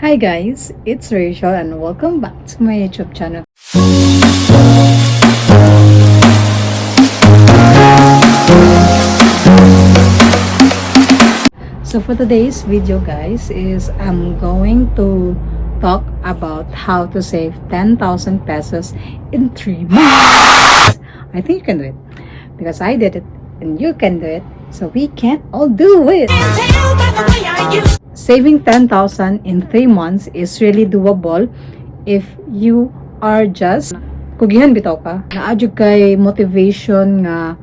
Hi guys, it's Rachel and welcome back to my YouTube channel. So for today's video guys is I'm going to talk about how to save 10,000 pesos in 3 months. I think you can do it because I did it and you can do it, so we can all do it. Saving 10,000 in 3 months is really doable if you are just kugihan bitaw ka. Naadyo kay motivation nga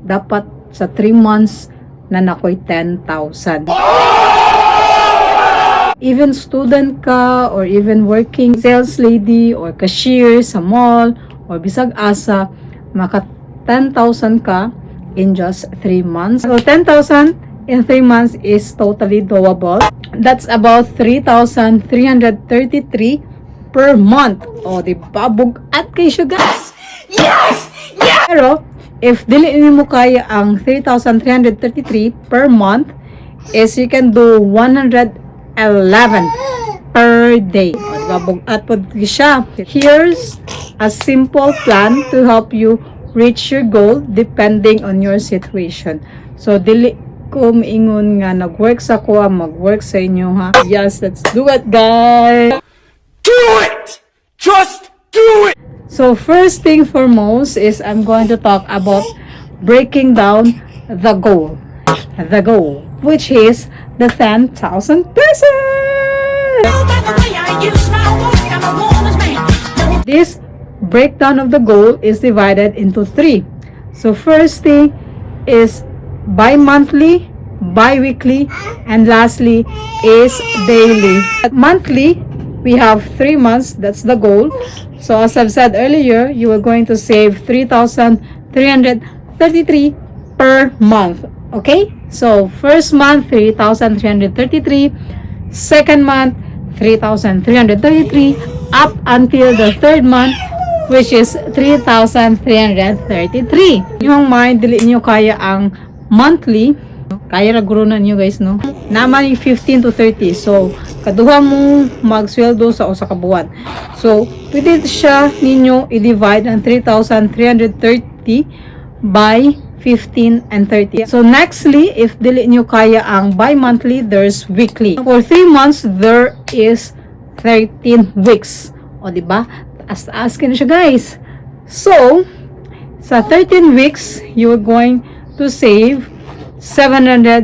dapat sa 3 months na nakoy 10,000. Even student ka or even working sales lady or cashier sa mall or bisag asa, maka 10,000 ka in just 3 months. So 10,000 in 3 months is totally doable. That's about 3,333 per month. O, di ba? Bugat kayo siya, guys! Yes! Yes! Pero, if dili mo kaya ang 3,333 per month, is you can do 111 per day. O, di ba? Bugat po siya. Here's a simple plan to help you reach your goal depending on your situation. So, dili ko maingon nga nag-work sa ko, mag-work sa inyo ha. Yes, let's do it guys! Do it! Just do it! So first thing foremost is I'm going to talk about breaking down the goal. The goal, which is the 10,000 pesos! This breakdown of the goal is divided into 3. So first thing is bi-monthly, bi-weekly, and lastly is daily. Monthly, we have 3 months, that's the goal. So as I've said earlier, you are going to save 3,333 per month. Okay? So first month, 3,333. Second month, 3,333 up until the third month, which is 3,333. Yung mind, dili nyo kaya ang monthly, kaya ra guro na nyo guys, no? Naman 15 to 30. So, kaduha mo magsweldo sa usa ka buwan. So, pwede siya ninyo i-divide ang 3,330 by 15 and 30. So, nextly, if dili nyo kaya ang bi-monthly, there's weekly. For 3 months, there is 13 weeks. O, diba? Taas-taas ka na siya guys. So, sa 13 weeks, you're going to save 770.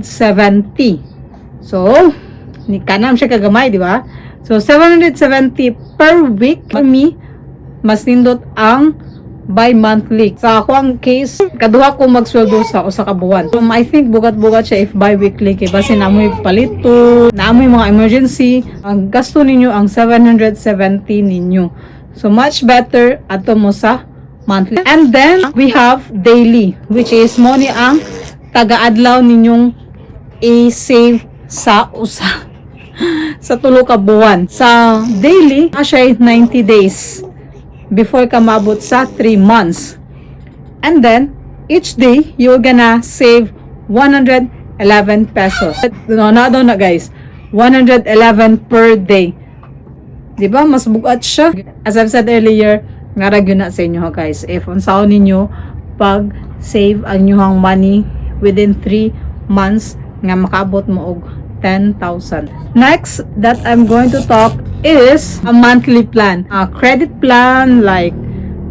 So, ni kanam siya kagamay, di ba? So, 770 per week. For me, mas nindot ang bi-monthly. Sa ako ang case, kaduha ko magsweldo sa usa ka buwan. So, I think bugat-bugat siya if bi-weekly kay base naamoy palito, naamoy mga emergency, ang gasto ninyo ang 770 ninyo. So, much better ato mo sa monthly. And then, we have daily, which is mo ni ang taga-adlaw ninyong i-save sa usa sa tulo ka buwan. Sa daily, siya 90 days before ka mabot sa 3 months. And then, each day, you're gonna save 111 pesos. No, na daw na guys. 111 per day. Diba? Mas bugat siya. As I've said earlier, ngarag yun na sa inyo ha guys. If unsaon ninyo pag save ang inyong money within 3 months nga makaabot mo og 10,000. Next that I'm going to talk is a monthly plan. A credit plan, like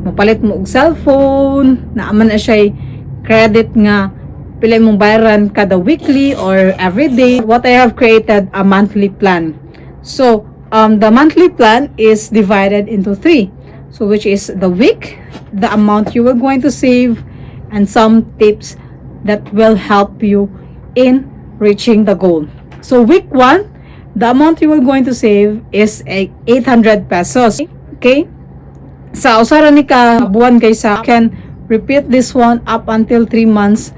mapalit mo og cellphone, naaman na siya credit nga pila mong bayaran kada weekly or every day. What I have created a monthly plan. So the monthly plan is divided into 3. So which is the week, the amount you are going to save, and some tips that will help you in reaching the goal. So week 1, the amount you are going to save is 800 pesos. Okay? Sa usara ni ka buwan guys, can repeat this one up until 3 months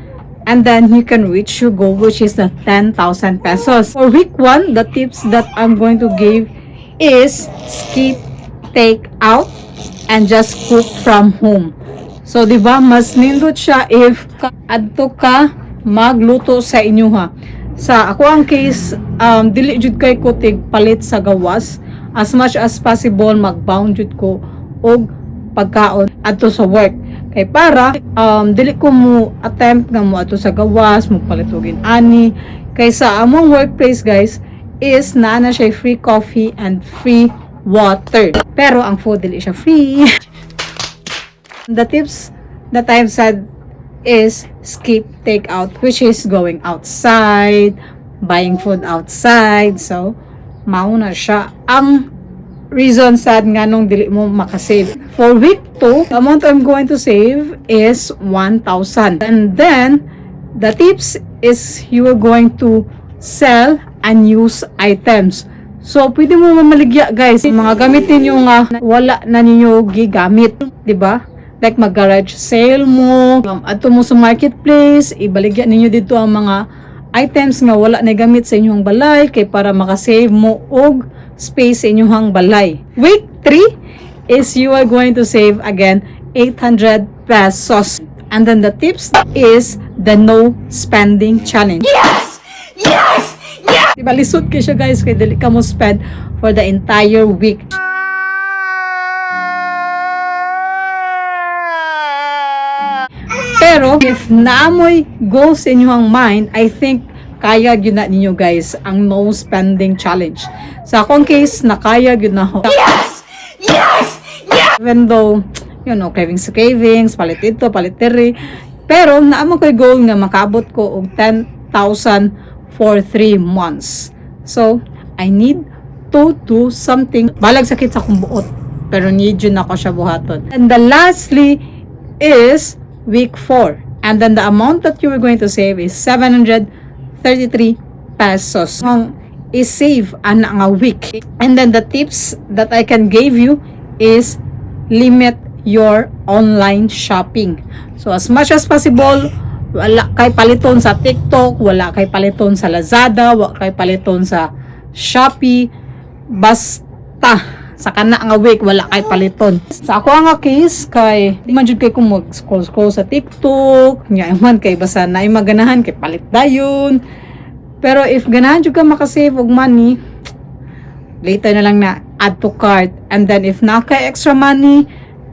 and then you can reach your goal, which is the 10,000 pesos. For week 1, the tips that I'm going to give is skip take out and just cook from home. So, di ba, mas nindot siya if adto ka magluto sa inyo ha. sa ako ang case, dili jud kay ko tig palit sa gawas. As much as possible magbound jud ko og pagkaon adto sa work, kay para dili ko mo attempt nga mo adto sa gawas mo palit og ani, kaysa among workplace guys is na siya free coffee and free water, pero ang food dili siya free. The tips that I've said is skip takeout, which is going outside, buying food outside. So mao na siya ang reason sad nga nung dili mo makasave. For week 2, the amount I'm going to save is 1,000. And then, the tips is you are going to sell unused items. So, pwede mo mamaligya guys. Mga gamit ninyo nga wala na ninyo gigamit. 'Di ba? Like mag-garage sale mo, adto mo sa marketplace, ibaligya ninyo dito ang mga items nga wala na gamit sa inyong balay kay para makasave mo og space sa inyong balay. Week 3 is you are going to save again 800 pesos. And then the tips is the no spending challenge. Yes! Yes! Yes! Diba lisod kayo siya guys kay dili ka mo spend for the entire week. Pero if naamoy goals in inyong mind, I think kaya gyud na ninyo guys ang no spending challenge. Sa akong case, nakaya gyud na ho. Yes! Yes! Yes! Even though, you know, cravings, palit ito, palit tiri. Pero naamo ko'y goal nga makabot ko og 10,000 for 3 months. So, I need to do something. Balag sakit sa akong buot, pero need yun ako siya buhaton. And the lastly is week 4. And then the amount that you are going to save is 733 pesos. Ang i-save ana nga week. And then the tips that I can give you is limit your online shopping. So as much as possible, wala kay paliton sa TikTok, wala kay paliton sa Lazada, wala kay paliton sa Shopee, basta sa kana nga week wala kay paliton. Sa ako nga case kay di man jud kay ko mag scroll sa TikTok, nya man kay basta naay maganahan kay palit dayon. Pero if ganahan jud ka makasave og money, later na lang na add to cart, and then if na kay extra money,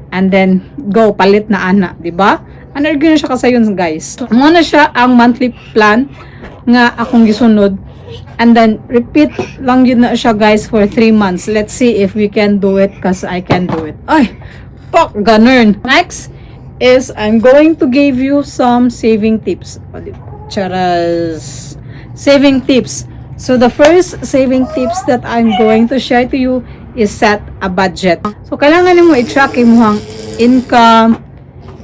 and then go palit na ana, di ba? Ano na siya kasayon guys. Mo na siya ang monthly plan nga akong gisunod. And then, repeat lang yun na siya guys for 3 months. Let's see if we can do it because I can do it. Ay, fuck, ganun. Next is I'm going to give you some saving tips. Charas. Saving tips. So, the first saving tips that I'm going to share to you is set a budget. So, kailangan mo i-track imuhang income,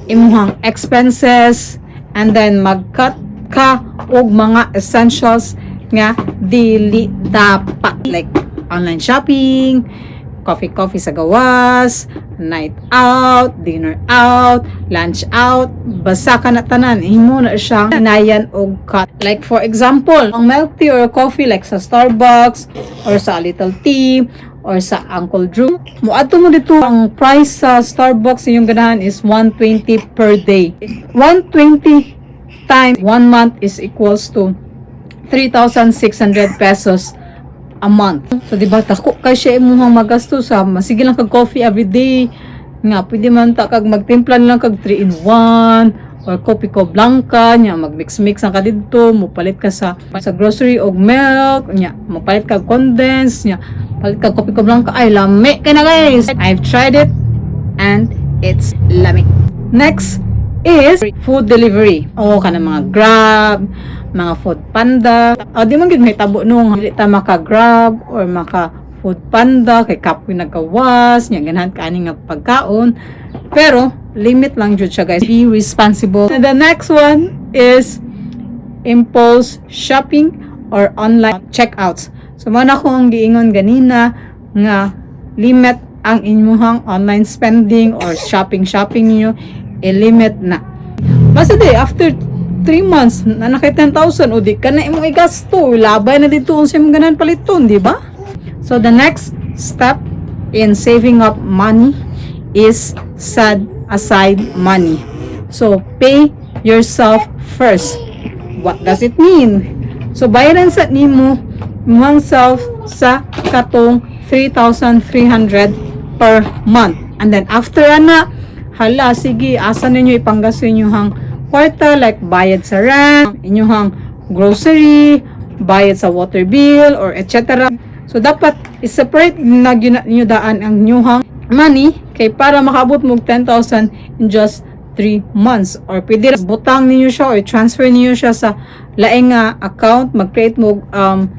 imuhang expenses, and then mag-cut ka og mga essentials nga dili dapat, like online shopping, coffee sa gawas, night out, dinner out, lunch out, basta ka na tanan, imo na siyang inayan og cut. Like for example, ang milk tea or coffee like sa Starbucks or sa Little Tea or sa Uncle Drew, muadto mo dito ang price sa Starbucks inyong ganahan is 120 per day. 120 times 1 month is equals to 3,600 pesos a month. So, diba, tako kay siya imuhang magastos sa masige lang kag coffee every day. Nga, pwede man ta kag magtimpla lang kag 3-in-1 or coffee ko blanca, nya mag-mix-mix ang ka dito, mupalit ka sa grocery og milk, nya mupalit kag condensed, nya palit kag coffee ko blanca. Ay, lami kay na guys. I've tried it and it's lami. Next is food delivery. O kana mga Grab, mga Food Panda. Di man gid may tabo nung dili ta maka-Grab or maka Food Panda kay kapoy nagawas, nya ganahan kaani nga pagkaon. Pero limit lang jud siya guys. Be responsible. And the next one is impulse shopping or online checkouts. So man ako ang giingon ganina nga limit ang inyong online spending or shopping niyo, i-limit na. Basta di after 3 months na nakay 10,000 o di ka na imong igasto, labay na dito unsa imong ganan paliton, di ba? So the next step in saving up money is set aside money. So pay yourself first. What does it mean? So bayaran sa nimo imong self sa katong 3,300 per month. And then after ana, hala sige, asa ninyo ipanggasto inyong kwarta, like bayad sa rent, inyong grocery, bayad sa water bill or etc. So dapat i-separate na ninyo daan ang inyong money kay para makaabot mo 10,000 in just 3 months. Or pwede rin butang ninyo siya or transfer ninyo siya sa laing account, mag-create mo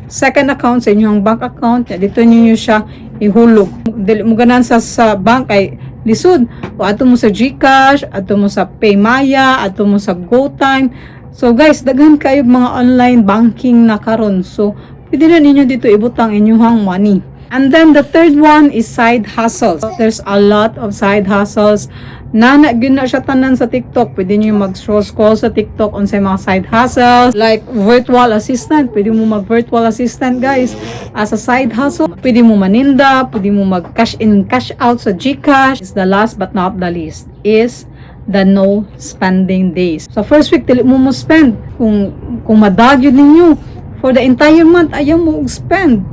second account sa inyong bank account, dito ninyo siya ihulog. Dili mo ganan sa bank ay lisod, o ato mo sa GCash, ato mo sa Paymaya, ato mo sa GoTime. So guys, daghan kayo mga online banking na karon. So pwede na ninyo dito ibutang inyong money. And then the third one is side hustles. There's a lot of side hustles na na siya tanan sa TikTok. Pwede nyo mag-scroll sa TikTok on sa mga side hustles like virtual assistant. Pwede mo mag-virtual assistant guys as a side hustle. Pwede mo maninda, pwede mo mag-cash in, cash out sa GCash. Is the last but not the least is the no spending days. So first week, dili mo spend. Kung madagyo ninyo for the entire month, ayaw mo spend.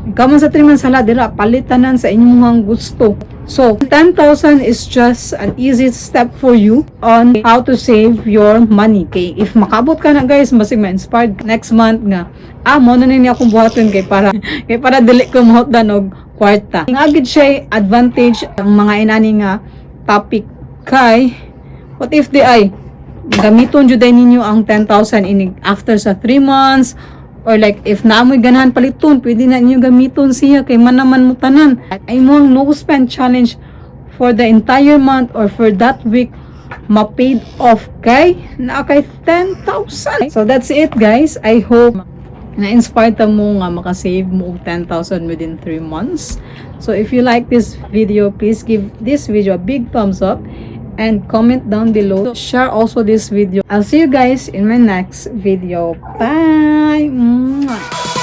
Kaman sa 3 months hala, dira palitanan sa inyong gusto. So 10,000 is just an easy step for you on how to save your money. Okay, if makabot ka na guys, masig ma-inspired next month nga. Mo na niya akong buhaton kay para dili ko mahutdan og kwarta. Ngagid siya advantage ang mga inani nga topic kay what if di ay gamiton jud ninyo ang 10,000 in after sa 3 months. Or like, if naamoy ganahan paliton, pwede na inyo gamiton siya kay man naman mo tanan. Ay mo ang no spend challenge for the entire month or for that week, ma-paid off kay na kay 10,000. So that's it guys. I hope na-inspire ta mo nga makasave mo 10,000 within 3 months. So if you like this video, please give this video a big thumbs up and comment down below. Share also this video. I'll see you guys in my next video. Bye! Mwah.